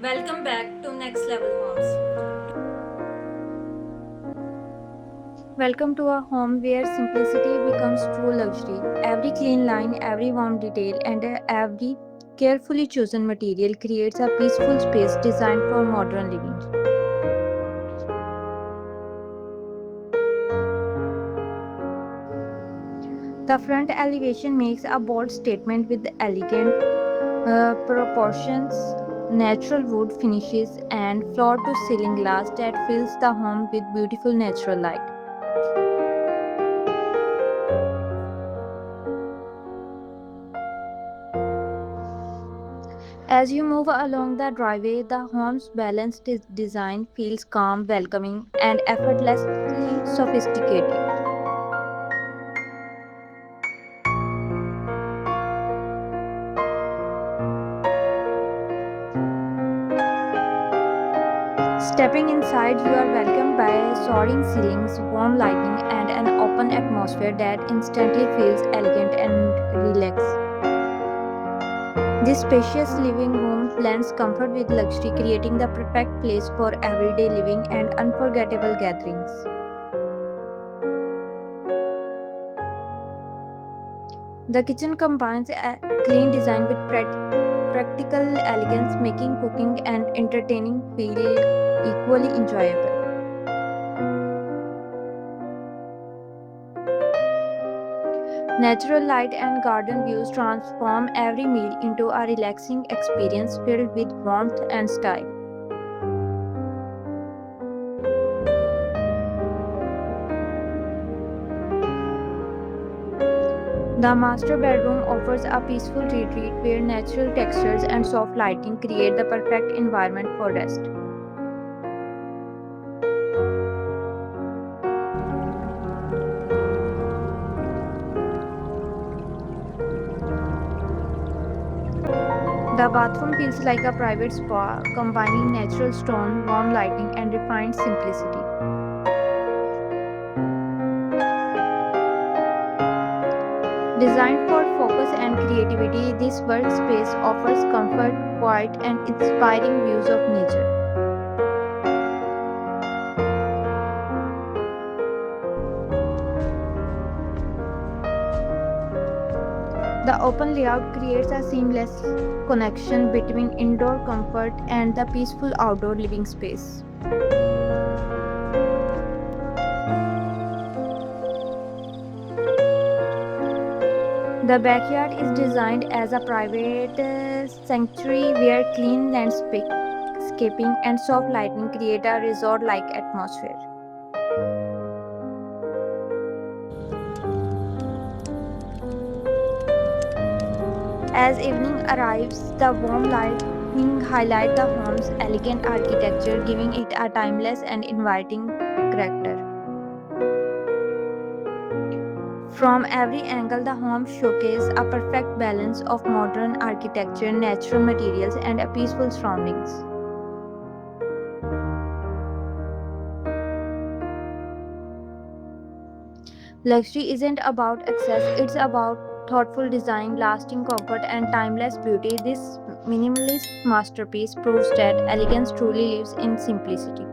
Welcome back to Next Level Homes. Welcome to a home where simplicity becomes true luxury. Every clean line, every warm detail, and every carefully chosen material creates a peaceful space designed for modern living. The front elevation makes a bold statement with elegant proportions, natural wood finishes, and floor to ceiling glass that fills the home with beautiful natural light. As you move along the driveway, the home's balanced design feels calm, welcoming, and effortlessly sophisticated. Stepping inside, you are welcomed by soaring ceilings, warm lighting, and an open atmosphere that instantly feels elegant and relaxed. This spacious living room blends comfort with luxury, creating the perfect place for everyday living and unforgettable gatherings. The kitchen combines a clean design with practical elegance, making cooking and entertaining feel equally enjoyable. Natural light and garden views transform every meal into a relaxing experience filled with warmth and style. The master bedroom offers a peaceful retreat where natural textures and soft lighting create the perfect environment for rest. The bathroom feels like a private spa, combining natural stone, warm lighting, and refined simplicity. Designed for focus and creativity, this workspace offers comfort, quiet, and inspiring views of nature. The open layout creates a seamless connection between indoor comfort and the peaceful outdoor living space. The backyard is designed as a private sanctuary where clean landscaping and soft lighting create a resort like atmosphere. As evening arrives, the warm lighting highlights the home's elegant architecture, giving it a timeless and inviting character. From every angle, the home showcases a perfect balance of modern architecture, natural materials, and a peaceful surroundings. Luxury isn't about excess, it's about thoughtful design, lasting comfort, and timeless beauty. This minimalist masterpiece proves that elegance truly lives in simplicity.